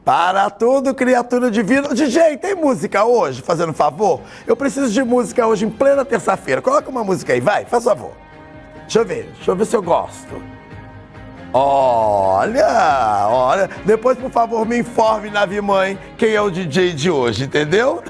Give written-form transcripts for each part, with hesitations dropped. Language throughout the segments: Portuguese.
Para tudo, criatura divina. DJ, tem música hoje, fazendo favor? Eu preciso de música hoje em plena terça-feira. Coloca uma música aí, vai, faz favor. Deixa eu ver se eu gosto. Olha. Depois, por favor, me informe, Navimãe, quem é o DJ de hoje, entendeu?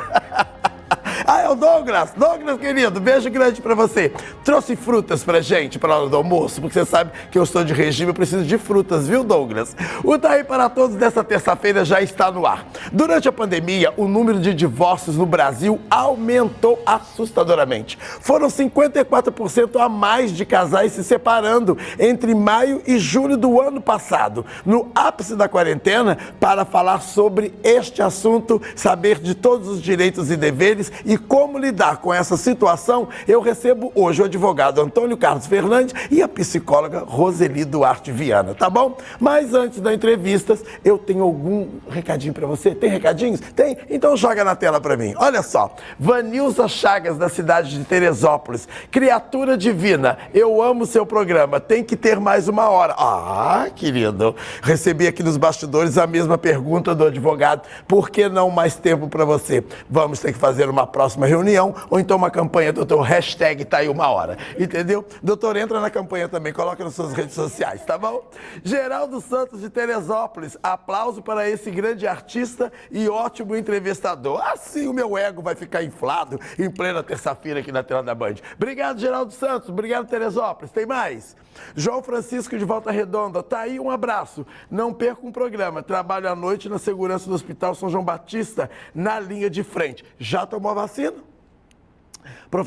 Ah, é o Douglas. Douglas, querido, beijo grande pra você. Trouxe frutas pra gente, pra hora do almoço, porque você sabe que eu estou de regime, eu preciso de frutas, viu, Douglas? O Tá Aí Para Todos dessa terça-feira já está no ar. Durante a pandemia, o número de divórcios no Brasil aumentou assustadoramente. Foram 54% a mais de casais se separando entre maio e julho do ano passado. No ápice da quarentena, para falar sobre este assunto, saber de todos os direitos e deveres e como lidar com essa situação, eu recebo hoje o advogado Antônio Carlos Fernandes e a psicóloga Roseli Duarte Viana, tá bom? Mas antes das entrevistas, eu tenho algum recadinho pra você. Tem recadinhos? Tem? Então joga na tela pra mim. Olha só, Vanilza Chagas, da cidade de Teresópolis. Criatura divina, eu amo seu programa, tem que ter mais uma hora. Ah, querido, recebi aqui nos bastidores a mesma pergunta do advogado, por que não mais tempo pra você? Vamos ter que fazer uma próxima reunião, ou então uma campanha, doutor, hashtag Tá Aí Uma Hora, entendeu? Doutor, entra na campanha também, coloca nas suas redes sociais, tá bom? Geraldo Santos de Teresópolis, aplauso para esse grande artista e ótimo entrevistador. Assim o meu ego vai ficar inflado em plena terça-feira aqui na tela da Band. Obrigado, Geraldo Santos, obrigado, Teresópolis. Tem mais? João Francisco de Volta Redonda, tá aí, um abraço. Não perca um programa, trabalho à noite na segurança do Hospital São João Batista, na linha de frente. Já tomou a vacina?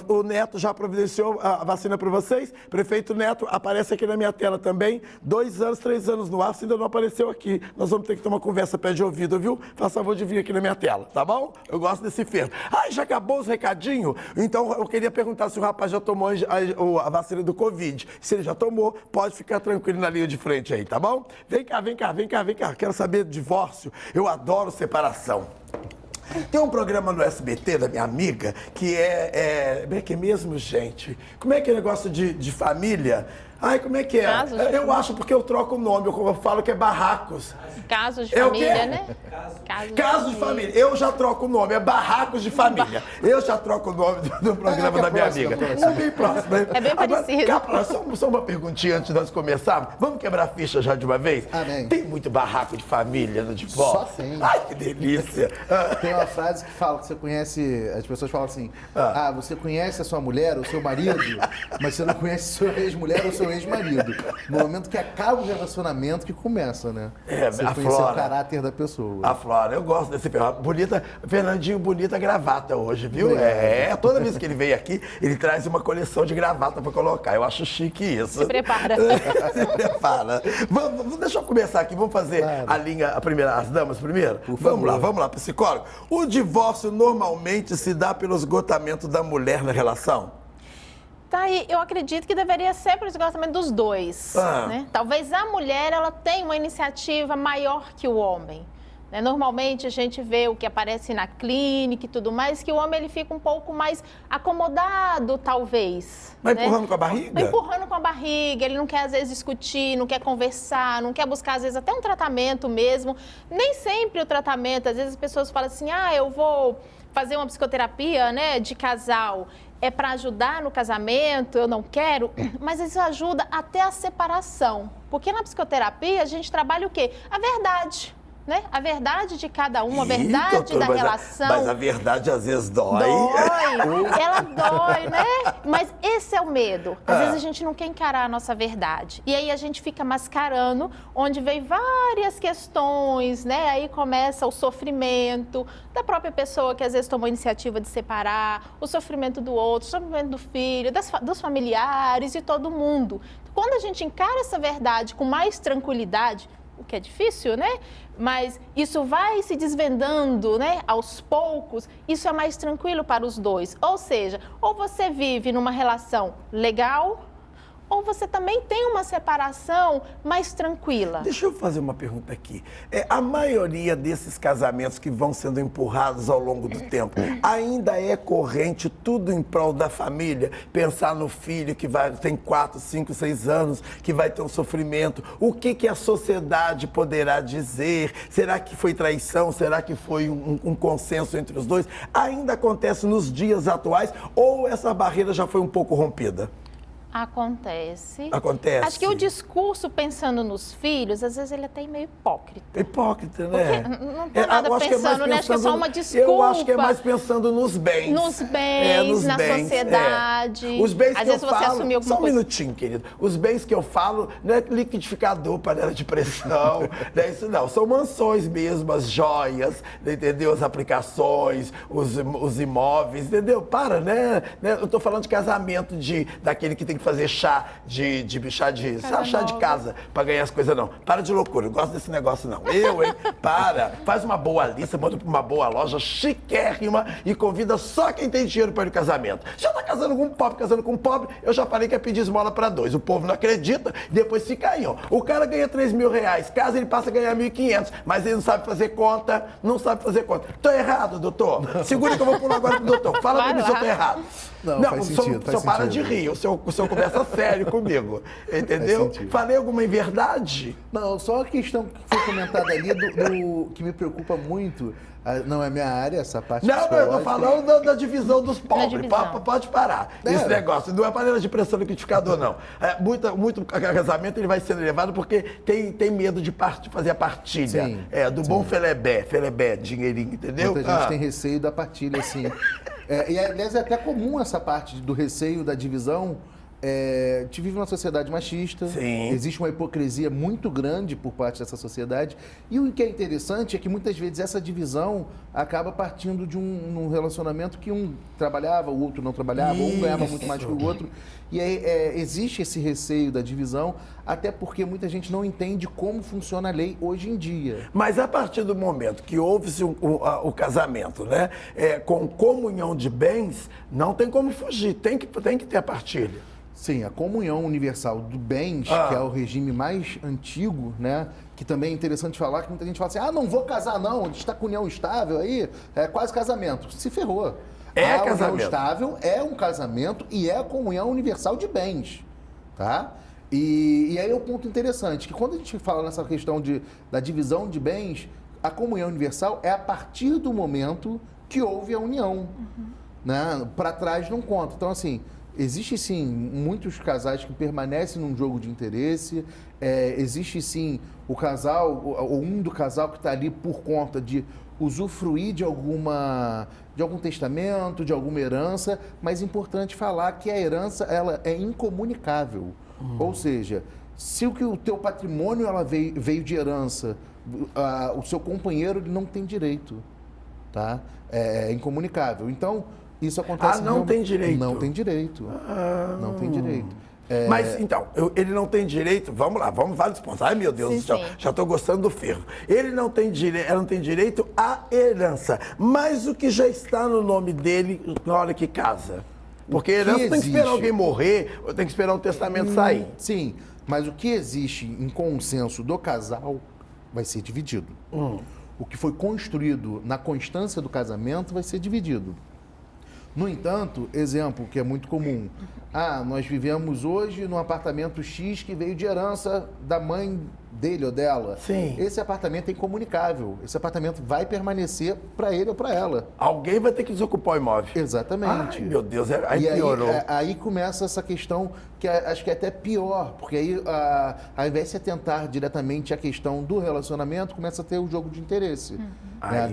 O Neto já providenciou a vacina para vocês? Prefeito Neto, aparece aqui na minha tela também. 2 anos, 3 anos no ar, se ainda não apareceu aqui. Nós vamos ter que ter uma conversa pé de ouvido, viu? Faça favor de vir aqui na minha tela, tá bom? Eu gosto desse fervo. Ah, já acabou os recadinhos? Então, eu queria perguntar se o rapaz já tomou a vacina do Covid. Se ele já tomou, pode ficar tranquilo na linha de frente aí, tá bom? Vem cá. Quero saber de divórcio. Eu adoro separação. Tem um programa no SBT da minha amiga que como é que é mesmo, gente? Como é que é negócio de família? Ai, como é que é? Eu acho porque eu troco o nome, eu falo que é Barracos. Casos de família, né? Casos de família. Eu já troco o nome, é Barracos de Família. Eu já troco o nome do programa da minha amiga. É bem próximo. É bem parecido. Capra, só uma perguntinha antes de nós começarmos. Vamos quebrar a ficha já de uma vez? Amém. Tem muito barraco de família no divórcio? Só tem. Ai, que delícia. Tem uma frase que fala que você conhece, as pessoas falam assim, você conhece a sua mulher, o seu marido, mas você não conhece a sua ex-mulher ou seu ex-marido. No momento que acaba o relacionamento que começa, né? Você conhecer o caráter da pessoa. A Flora, eu gosto desse bonita, Fernandinho, bonita gravata hoje, viu? Obrigado. Toda vez que ele vem aqui, ele traz uma coleção de gravata pra colocar. Eu acho chique isso. Se prepara. Se prepara. Deixa eu começar aqui, vamos fazer a linha, as damas primeiro? Vamos lá, psicólogo. O divórcio normalmente se dá pelo esgotamento da mulher na relação? Tá aí, eu acredito que deveria ser pelo esgotamento dos dois, né? Talvez a mulher, ela tenha uma iniciativa maior que o homem, né? Normalmente a gente vê o que aparece na clínica e tudo mais, que o homem ele fica um pouco mais acomodado, talvez. Mas né? empurrando com a barriga? Empurrando com a barriga, ele não quer às vezes discutir, não quer conversar, não quer buscar às vezes até um tratamento mesmo. Nem sempre o tratamento, às vezes as pessoas falam assim, eu vou fazer uma psicoterapia, né, de casal. É para ajudar no casamento, eu não quero, mas isso ajuda até a separação. Porque na psicoterapia a gente trabalha o quê? A verdade, né? A verdade de cada um, a verdade doutor, da relação. Mas a verdade às vezes dói. Ela dói, né? Mas esse é o medo. Às vezes a gente não quer encarar a nossa verdade. E aí a gente fica mascarando, onde vem várias questões, né? Aí começa o sofrimento da própria pessoa que às vezes tomou a iniciativa de separar, o sofrimento do outro, o sofrimento do filho, dos familiares e todo mundo. Quando a gente encara essa verdade com mais tranquilidade, o que é difícil, né? Mas isso vai se desvendando, né? Aos poucos, isso é mais tranquilo para os dois. Ou seja, ou você vive numa relação legal, ou você também tem uma separação mais tranquila? Deixa eu fazer uma pergunta aqui. A maioria desses casamentos que vão sendo empurrados ao longo do tempo, ainda é corrente tudo em prol da família? Pensar no filho que tem 4, 5, 6 anos, que vai ter um sofrimento. O que a sociedade poderá dizer? Será que foi traição? Será que foi um consenso entre os dois? Ainda acontece nos dias atuais ou essa barreira já foi um pouco rompida? Acontece. Acontece. Acho que o discurso pensando nos filhos, às vezes ele é até meio hipócrita. Hipócrita, né? Porque não tá nada pensando, né? Acho que é só uma desculpa. Eu acho que é mais pensando nos bens. Nos bens, na sociedade. Os bens às que vezes eu você falo, assumiu alguma só um coisa. minutinho, querido. Os bens que eu falo não é liquidificador, panela de pressão, não é isso não. São mansões mesmo, as joias, entendeu? As aplicações, os imóveis, entendeu? Para, né? Eu tô falando de casamento daquele que tem que fazer chá de casa pra ganhar as coisas, não. Para de loucura, eu não gosto desse negócio, não. Hein? Para. Faz uma boa lista, manda pra uma boa loja chiquérrima e convida só quem tem dinheiro para ir no casamento. Já tá casando com um pobre, eu já falei que é pedir esmola pra 2. O povo não acredita, depois fica aí, ó. O cara ganha 3 mil reais, casa ele passa a ganhar 1.500, mas ele não sabe fazer conta, Tô errado, doutor? Segura que eu vou pular agora pro doutor. Fala pra mim se eu tô errado. Não, faz sentido, o senhor para de rir, o senhor conversa sério comigo, entendeu? Falei alguma inverdade? Não, só a questão que foi comentada ali que me preocupa muito, não é minha área, essa parte Não, eu tô psicológica. falando da divisão dos pobres, divisão. pode parar. Esse negócio, não é panela de pressão liquidificador, não. Muito casamento ele vai sendo levado porque tem medo de fazer a partilha. Sim, do bom felebé, dinheirinho, entendeu? Muita gente tem receio da partilha, assim. E, aliás, é até comum essa parte do receio, da divisão. A gente vive numa sociedade machista. Sim. Existe uma hipocrisia muito grande por parte dessa sociedade. E o que é interessante é que muitas vezes essa divisão acaba partindo de um relacionamento que um trabalhava, o outro não trabalhava, ou um ganhava muito mais que o outro. E aí existe esse receio da divisão, até porque muita gente não entende como funciona a lei hoje em dia. Mas a partir do momento que houve-se o casamento, né, com comunhão de bens, não tem como fugir, tem que ter a partilha. Sim, a comunhão universal do bens, que é o regime mais antigo, né? Que também é interessante falar, que muita gente fala assim, não vou casar não, está com união estável aí, é quase casamento. Se ferrou. A casamento. União estável é um casamento e é a comunhão universal de bens, tá? E aí é o ponto interessante, que quando a gente fala nessa questão da divisão de bens, a comunhão universal é a partir do momento que houve a união, né? Para trás não conta. Então, assim, existe sim muitos casais que permanecem num jogo de interesse, existe sim o casal, ou um do casal que está ali por conta de usufruir de algum testamento, de alguma herança, mas é importante falar que a herança ela é incomunicável. Ou seja, se o teu patrimônio ela veio de herança, o seu companheiro ele não tem direito, tá? É incomunicável. Então, isso acontece... não tem direito? Não tem direito. Não tem direito. Mas, então, ele não tem direito... Vamos lá, vamos vários pontos. Ai, meu Deus do céu, já estou gostando do fervo. Ela não tem direito à herança, mas o que já está no nome dele na hora que casa. Porque a herança tem que esperar alguém morrer, ou tem que esperar o testamento sair. Sim, mas o que existe em consenso do casal vai ser dividido. O que foi construído na constância do casamento vai ser dividido. No entanto, exemplo que é muito comum. Nós vivemos hoje num apartamento X que veio de herança da mãe dele ou dela. Sim. Esse apartamento é incomunicável. Esse apartamento vai permanecer para ele ou para ela. Alguém vai ter que desocupar o imóvel. Exatamente. Ai, meu Deus, aí piorou. Aí começa essa questão que acho que é até pior, porque aí, ao invés de se atentar diretamente à questão do relacionamento, começa a ter o jogo de interesse.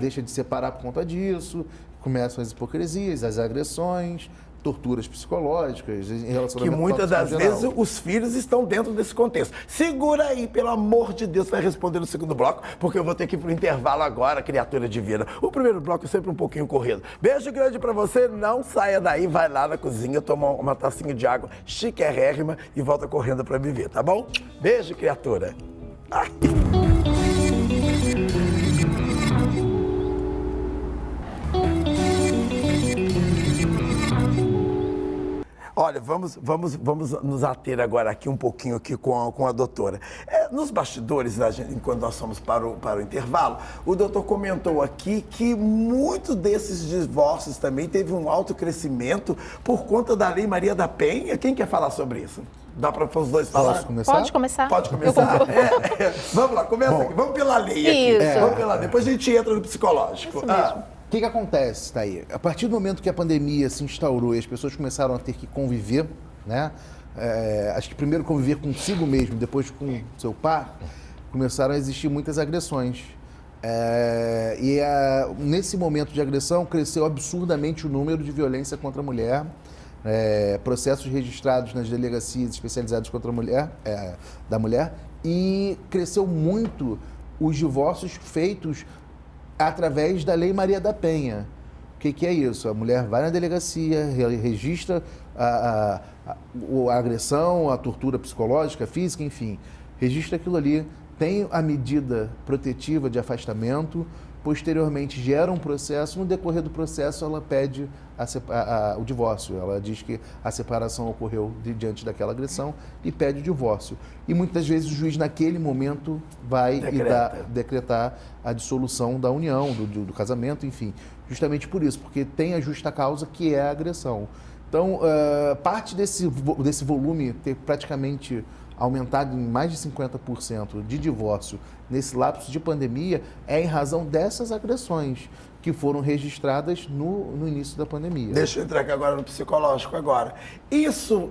Deixa de separar por conta disso, começam as hipocrisias, as agressões, torturas psicológicas em relação que muitas das vezes os filhos estão dentro desse contexto. Segura aí, pelo amor de Deus, vai responder no segundo bloco, porque eu vou ter que ir pro intervalo agora, criatura divina. O primeiro bloco é sempre um pouquinho corrido. Beijo grande pra você, não saia daí, vai lá na cozinha, toma uma tacinha de água chiquérrima e volta correndo pra me ver, tá bom? Beijo, criatura. Ai. Olha, vamos nos ater agora aqui um pouquinho aqui com a doutora. Nos bastidores, enquanto nós fomos para o intervalo, o doutor comentou aqui que muito desses divórcios também teve um alto crescimento por conta da Lei Maria da Penha. Quem quer falar sobre isso? Dá para os dois falar? Posso começar? Pode começar. Pode começar. Vamos lá, começa aqui. Vamos pela lei aqui. Isso. Vamos pela lei. Depois a gente entra no psicológico. Isso mesmo. O que acontece, Thaí? A partir do momento que a pandemia se instaurou e as pessoas começaram a ter que conviver, né? Acho que primeiro conviver consigo mesmo, depois com seu par, começaram a existir muitas agressões. Nesse momento de agressão, cresceu absurdamente o número de violência contra a mulher, processos registrados nas delegacias especializadas contra a mulher, da mulher, e cresceu muito os divórcios feitos através da Lei Maria da Penha. O que é isso? A mulher vai na delegacia, registra a agressão, a tortura psicológica, física, enfim. Registra aquilo ali, tem a medida protetiva de afastamento, posteriormente gera um processo, no decorrer do processo ela pede o divórcio. Ela diz que a separação ocorreu diante daquela agressão e pede o divórcio. E muitas vezes o juiz naquele momento vai decretar a dissolução da união, do casamento, enfim. Justamente por isso, porque tem a justa causa que é a agressão. Então, parte desse volume ter praticamente aumentado em mais de 50% de divórcio nesse lapso de pandemia é em razão dessas agressões que foram registradas no início da pandemia. Deixa eu entrar aqui agora no psicológico agora. Isso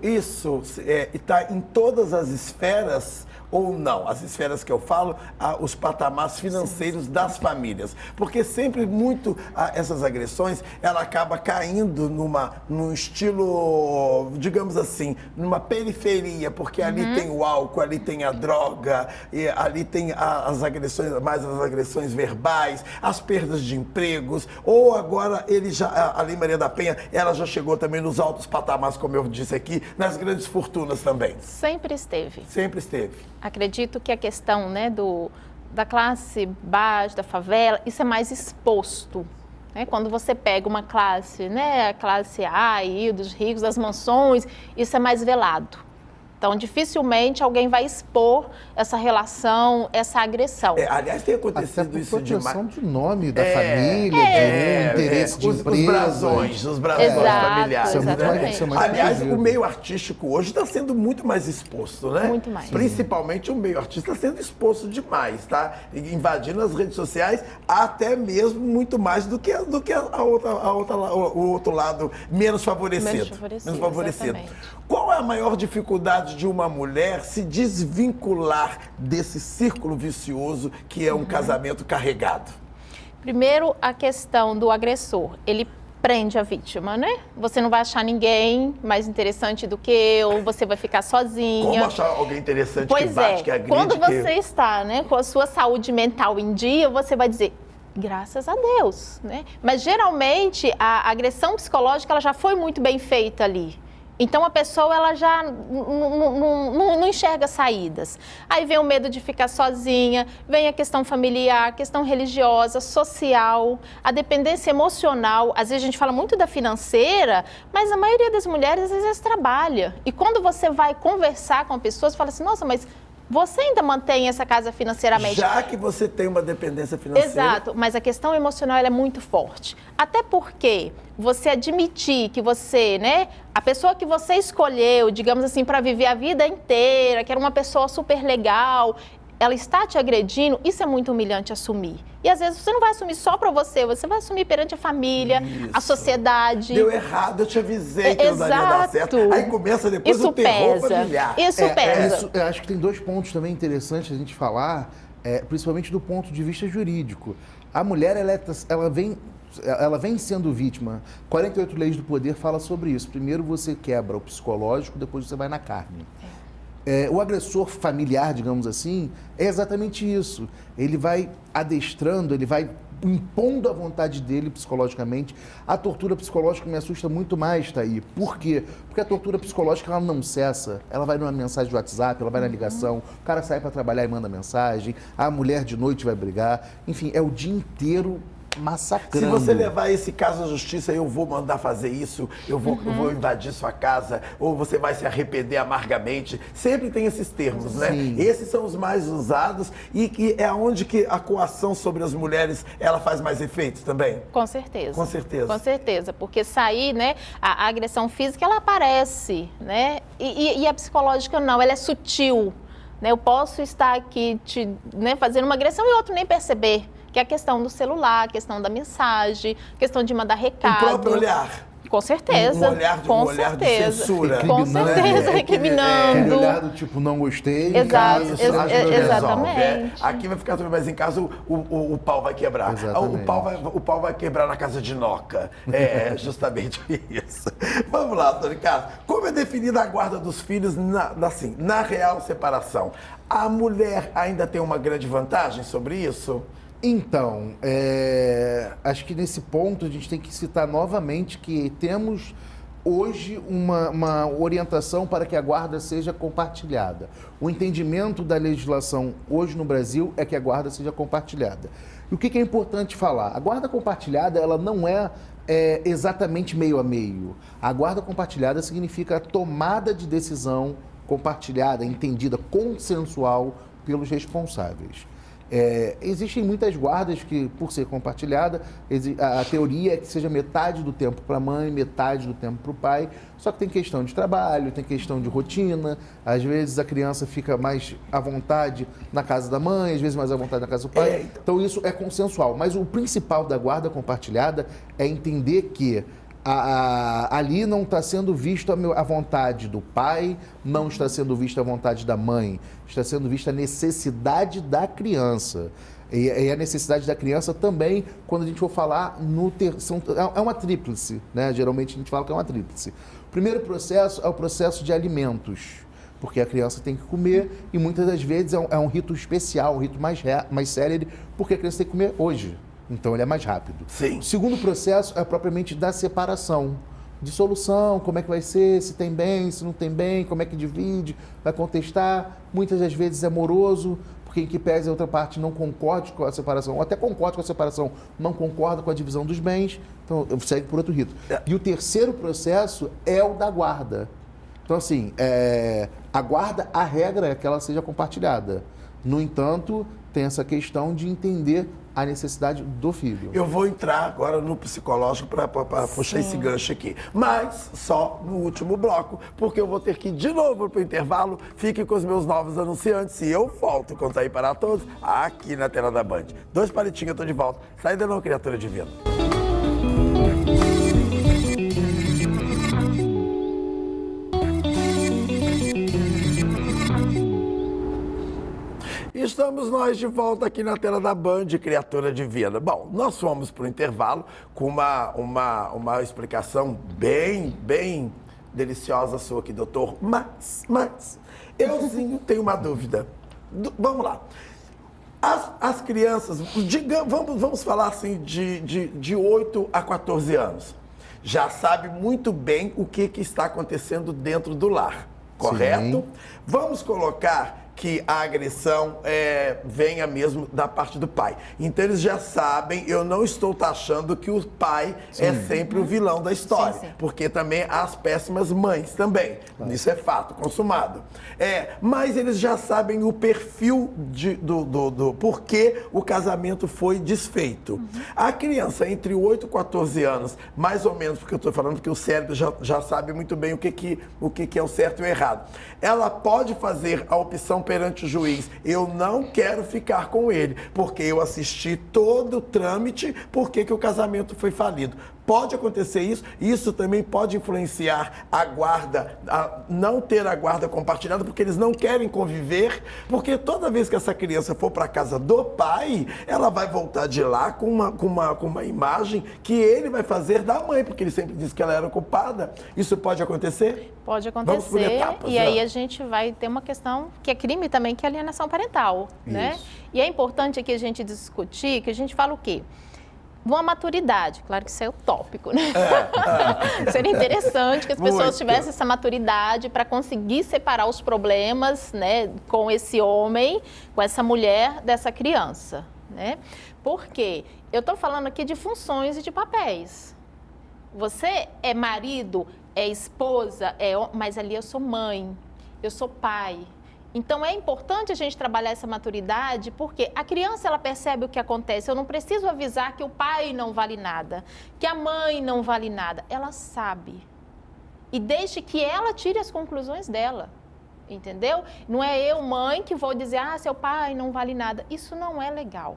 está em todas as esferas ou não? As esferas que eu falo, os patamares financeiros das famílias. Porque sempre essas agressões, ela acaba caindo num estilo, digamos assim, numa periferia, porque ali tem o álcool, ali tem a droga, e ali tem as agressões verbais, as perdas de empregos, ou agora a Lei Maria da Penha, ela já chegou também nos altos patamares, como eu disse aqui, nas grandes fortunas também. Sempre esteve. Sempre esteve. Acredito que a questão, né, da classe baixa, da favela, isso é mais exposto. Né? Quando você pega uma classe, né, a classe A, aí, dos ricos, das mansões, isso é mais velado. Então, dificilmente alguém vai expor essa relação, essa agressão. Aliás, tem acontecido isso demais. Proteção de nome da família, de interesse de empresas. Os brasões familiares. Exatamente. Aliás, o meio artístico hoje está sendo muito mais exposto, né? Muito mais. Principalmente o meio artístico está sendo exposto demais, tá? Invadindo as redes sociais, até mesmo muito mais do que o outro lado menos favorecido. Menos favorecido. Qual é a maior dificuldade de uma mulher se desvincular desse círculo vicioso que é um casamento carregado? Primeiro, a questão do agressor. Ele prende a vítima, né? Você não vai achar ninguém mais interessante do que eu, você vai ficar sozinha. Como achar alguém interessante pois que bate, que agride? Quando você está, né, com a sua saúde mental em dia, você vai dizer, graças a Deus, né? Mas geralmente a agressão psicológica ela já foi muito bem feita ali. Então, a pessoa ela já não enxerga saídas. Aí vem o medo de ficar sozinha, vem a questão familiar, a questão religiosa, social, a dependência emocional. Às vezes a gente fala muito da financeira, mas a maioria das mulheres às vezes trabalha. E quando você vai conversar com a pessoa, você fala assim, nossa, mas você ainda mantém essa casa financeiramente. Já que você tem uma dependência financeira. Exato, mas a questão emocional ela é muito forte. Até porque você admitir que você, né, a pessoa que você escolheu, digamos assim, para viver a vida inteira, que era uma pessoa super legal, ela está te agredindo, isso é muito humilhante assumir. E às vezes você não vai assumir só para você vai assumir perante a família, a sociedade. Deu errado, eu te avisei que não daria dar certo. Aí começa depois isso o terror pesa. familiar. Isso pesa. Eu acho que tem dois pontos também interessantes a gente falar, principalmente do ponto de vista jurídico. A mulher, ela vem sendo vítima. 48 Leis do Poder fala sobre isso. Primeiro você quebra o psicológico, depois você vai na carne. O agressor familiar, digamos assim, é exatamente isso. Ele vai adestrando, ele vai impondo a vontade dele psicologicamente. A tortura psicológica me assusta muito mais, Thaí. Por quê? Porque a tortura psicológica ela não cessa. Ela vai numa mensagem de WhatsApp, ela vai na ligação, o cara sai para trabalhar e manda mensagem, a mulher de noite vai brigar. Enfim, é o dia inteiro massacrando. Se você levar esse caso à justiça, eu vou mandar fazer isso, eu vou invadir sua casa, ou você vai se arrepender amargamente. Sempre tem esses termos, né? Sim. Esses são os mais usados e é onde que a coação sobre as mulheres, ela faz mais efeito também? Com certeza. Com certeza. Com certeza, porque sair, né, a agressão física, ela aparece, né, e a psicológica não, ela é sutil, né, eu posso estar aqui né, fazendo uma agressão e outro nem perceber, que é a questão do celular, a questão da mensagem, a questão de mandar recado. O próprio olhar. Com certeza. Um olhar de censura. Com certeza, recriminando. Aquele olhar do tipo, não gostei. Exato, Exatamente. exatamente. Aqui vai ficar tudo, mas em casa o pau vai quebrar. Exatamente. O pau vai quebrar na casa de Noca. É justamente isso. Vamos lá, Dona Ricardo. Como é definida a guarda dos filhos na real separação? A mulher ainda tem uma grande vantagem sobre isso? Então, acho que nesse ponto a gente tem que citar novamente que temos hoje uma orientação para que a guarda seja compartilhada. O entendimento da legislação hoje no Brasil é que a guarda seja compartilhada. E o que é importante falar? A guarda compartilhada, ela não é exatamente meio a meio. A guarda compartilhada significa a tomada de decisão compartilhada, entendida, consensual pelos responsáveis. Existem muitas guardas que, por ser compartilhada, a teoria é que seja metade do tempo para a mãe, metade do tempo para o pai, só que tem questão de trabalho, tem questão de rotina, às vezes a criança fica mais à vontade na casa da mãe, às vezes mais à vontade na casa do pai, então isso é consensual, mas o principal da guarda compartilhada é entender que ali não está sendo visto a vontade do pai, não está sendo vista a vontade da mãe, está sendo vista a necessidade da criança. E a necessidade da criança também, quando a gente for falar é uma tríplice, né? Geralmente a gente fala que é uma tríplice. O primeiro processo é o processo de alimentos, porque a criança tem que comer e muitas das vezes é um rito especial, um rito mais célere, porque a criança tem que comer hoje. Então ele é mais rápido. Sim. O segundo processo é propriamente da separação, dissolução, como é que vai ser, se tem bem, se não tem bem, como é que divide, vai contestar. Muitas das vezes é moroso, porque em que pese a outra parte não concorde com a separação, ou até concorde com a separação, não concorda com a divisão dos bens, então segue por outro rito. E o terceiro processo é o da guarda. Então assim, a guarda, a regra é que ela seja compartilhada. No entanto, tem essa questão de entender a necessidade do filho. Eu vou entrar agora no psicológico para puxar esse gancho aqui, mas só no último bloco, porque eu vou ter que ir de novo para o intervalo. Fique com os meus novos anunciantes e eu volto com Tá Aí Para Todos aqui na tela da Band. 2 palitinhos, eu tô de volta. Sai daí não, criatura divina. Estamos nós de volta aqui na tela da Band, criatura divina. Bom, nós fomos para o intervalo com uma explicação bem deliciosa sua aqui, doutor. Mas eu sim tenho uma dúvida. Vamos lá. As crianças, vamos falar assim, de 8 a 14 anos, já sabe muito bem o que está acontecendo dentro do lar, correto? Sim. Vamos colocar que a agressão venha mesmo da parte do pai. Então eles já sabem, eu não estou taxando que o pai é sempre o vilão da história, sim. Porque também há as péssimas mães também, isso é fato, consumado. Mas eles já sabem o perfil do porquê o casamento foi desfeito. A criança entre 8 e 14 anos, mais ou menos, porque eu estou falando que o cérebro já sabe muito bem o que é o certo e o errado. Ela pode fazer a opção perante o juiz, eu não quero ficar com ele, porque eu assisti todo o trâmite, porque que o casamento foi falido. Pode acontecer isso, isso também pode influenciar a guarda, a não ter a guarda compartilhada, porque eles não querem conviver, porque toda vez que essa criança for para a casa do pai, ela vai voltar de lá com uma imagem que ele vai fazer da mãe, porque ele sempre disse que ela era culpada. Isso pode acontecer? Pode acontecer, vamos por etapas, e aí a gente vai ter uma questão que é crime também, que é alienação parental, né? E é importante aqui a gente discutir, que a gente fala o quê? Uma maturidade, claro que isso é utópico, né? Seria interessante que as pessoas tivessem essa maturidade para conseguir separar os problemas, né, com esse homem, com essa mulher, dessa criança, né? Porque eu estou falando aqui de funções e de papéis. Você é marido, é esposa, mas ali eu sou mãe, eu sou pai. Então, é importante a gente trabalhar essa maturidade, porque a criança, ela percebe o que acontece. Eu não preciso avisar que o pai não vale nada, que a mãe não vale nada. Ela sabe. E deixe que ela tire as conclusões dela, entendeu? Não é eu, mãe, que vou dizer, seu pai não vale nada. Isso não é legal.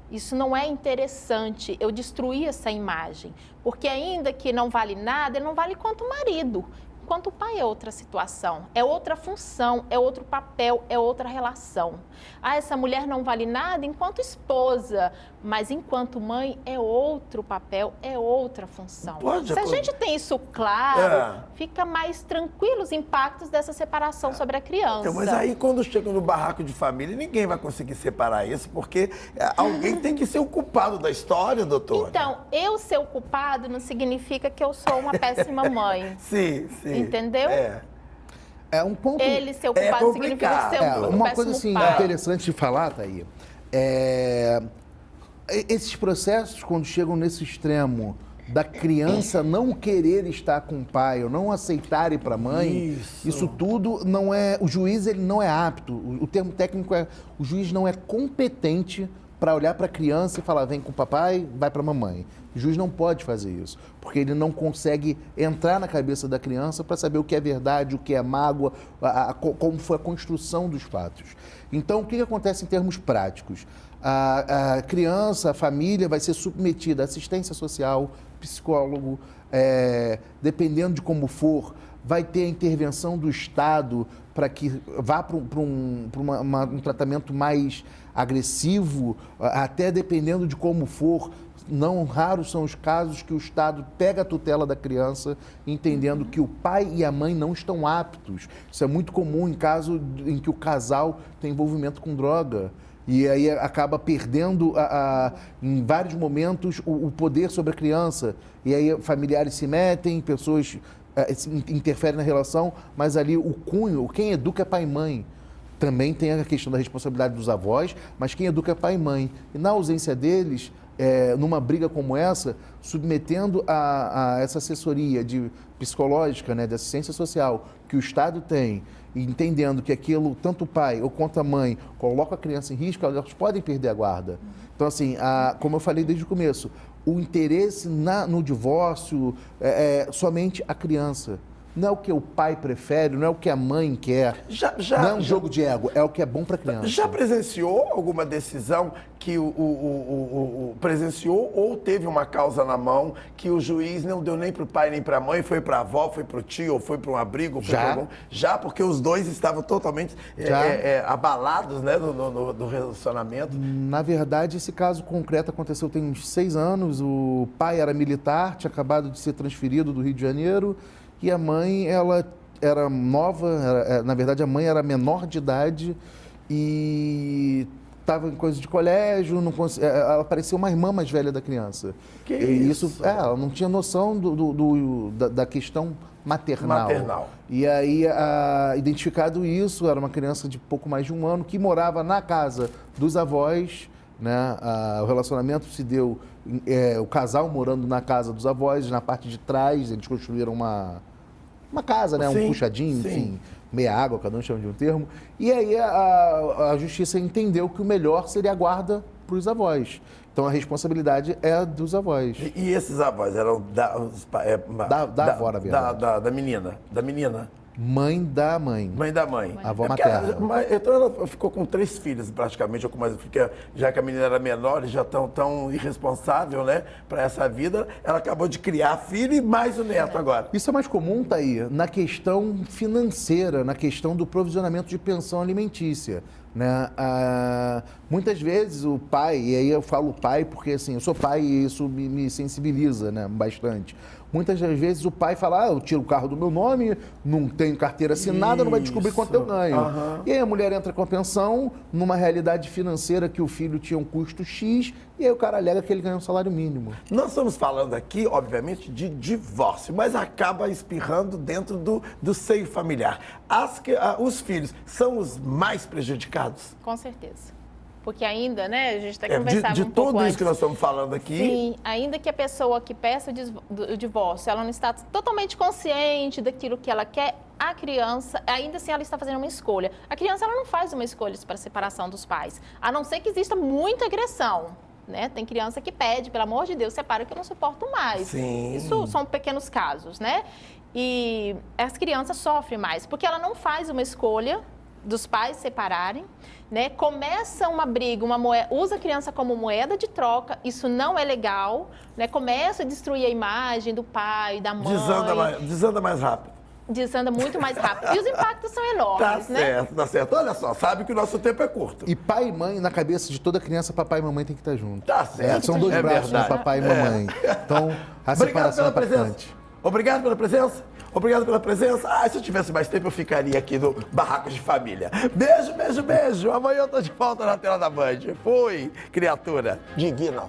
Isso não é interessante. Eu destruí essa imagem. Porque ainda que não vale nada, ele não vale quanto marido. Enquanto o pai é outra situação, é outra função, é outro papel, é outra relação. Essa mulher não vale nada enquanto esposa, mas enquanto mãe é outro papel, é outra função. Se a gente tem isso claro, fica mais tranquilo os impactos dessa separação sobre a criança. Então, mas aí quando chega no barraco de família, ninguém vai conseguir separar isso, porque alguém tem que ser o culpado da história, doutora. Então, eu ser o culpado não significa que eu sou uma péssima mãe. Sim, sim. Entendeu? É um ponto... Ele ser o culpado significa ser uma coisa assim interessante de falar, Thaí, esses processos, quando chegam nesse extremo da criança não querer estar com o pai ou não aceitar ir para a mãe, isso tudo não é... O juiz, ele não é apto. O termo técnico é... O juiz não é competente para olhar para a criança e falar, vem com o papai, vai para a mamãe. O juiz não pode fazer isso, porque ele não consegue entrar na cabeça da criança para saber o que é verdade, o que é mágoa, como foi a construção dos fatos. Então, o que acontece em termos práticos? A criança, a família vai ser submetida a assistência social, psicólogo, dependendo de como for, vai ter a intervenção do Estado para que vá para um tratamento mais agressivo, até dependendo de como for. Não raros são os casos que o Estado pega a tutela da criança, entendendo que o pai e a mãe não estão aptos. Isso é muito comum em caso em que o casal tem envolvimento com droga. E aí acaba perdendo, em vários momentos, o poder sobre a criança. E aí familiares se metem, pessoas interferem na relação, mas ali o cunho, quem educa é pai e mãe. Também tem a questão da responsabilidade dos avós, mas quem educa é pai e mãe. E na ausência deles, numa briga como essa, submetendo a essa assessoria psicológica, né, de assistência social que o Estado tem, e entendendo que aquilo, tanto o pai ou quanto a mãe, coloca a criança em risco, elas podem perder a guarda. Então, assim, como eu falei desde o começo, o interesse no divórcio é somente a criança. Não é o que o pai prefere, não é o que a mãe quer. Não é um jogo de ego, é o que é bom para a criança. Já presenciou alguma decisão que presenciou ou teve uma causa na mão que o juiz não deu nem para o pai nem para a mãe, foi para a avó, foi para o tio, ou foi para um abrigo? Já, porque os dois estavam totalmente abalados, né, do relacionamento. Na verdade, esse caso concreto aconteceu tem uns 6 anos. O pai era militar, tinha acabado de ser transferido do Rio de Janeiro. E a mãe, ela era nova, na verdade a mãe era menor de idade e estava em coisa de colégio, ela parecia uma irmã mais velha da criança. Que isso? Ela não tinha noção da questão maternal. E aí, identificado isso, era uma criança de pouco mais de 1 ano que morava na casa dos avós, né? O relacionamento se deu, o casal morando na casa dos avós, na parte de trás, eles construíram uma casa, né? Um puxadinho, enfim, meia água, cada um chama de um termo. E aí a justiça entendeu que o melhor seria a guarda para os avós. Então a responsabilidade é dos avós. E esses avós eram da avó, na verdade. Da menina. Mãe da mãe. Mãe da mãe. Avó materna. Então ela ficou com 3 filhos, praticamente, ou com mais, porque já que a menina era menor e já tão irresponsável, né, para essa vida, ela acabou de criar filho e mais o neto agora. Isso é mais comum, Thaí, na questão financeira, na questão do provisionamento de pensão alimentícia, né? Muitas vezes o pai, e aí eu falo pai porque assim, eu sou pai e isso me sensibiliza, né, bastante. Muitas das vezes o pai fala, eu tiro o carro do meu nome, não tenho carteira assinada, não vai descobrir quanto eu ganho. E aí a mulher entra com a pensão numa realidade financeira que o filho tinha um custo X, e aí o cara alega que ele ganha um salário mínimo. Nós estamos falando aqui, obviamente, de divórcio, mas acaba espirrando dentro do seio familiar. Os filhos são os mais prejudicados? Com certeza. Porque ainda, né, a gente até É, conversava de um pouco tudo antes. isso que nós estamos falando aqui, Sim, ainda que a pessoa que peça o divórcio, ela não está totalmente consciente daquilo que ela quer, a criança, ainda assim ela está fazendo uma escolha. A criança, ela não faz uma escolha para a separação dos pais, a não ser que exista muita agressão, né? Tem criança que pede, pelo amor de Deus, separa que eu não suporto mais. Sim. Isso são pequenos casos, né? E as crianças sofrem mais, porque ela não faz uma escolha dos pais separarem, né? Começa uma briga, usa a criança como moeda de troca, isso não é legal, né? Começa a destruir a imagem do pai, da mãe. desanda mais rápido. Desanda muito mais rápido. E os impactos são Tá enormes, né? certo, tá certo. Olha só, sabe que o nosso tempo é curto. E pai e mãe, na cabeça de toda criança, papai e mamãe tem que estar junto. Tá certo. São dois é braços, né? verdade. Papai e mamãe. Então, a Obrigado separação é pela presença. importante. Obrigado pela presença. Obrigado pela presença. Ah, se eu tivesse mais tempo, eu ficaria aqui no Barraco de Família. Beijo, beijo, beijo. Amanhã eu tô de volta na tela da Band. Fui, criatura divina.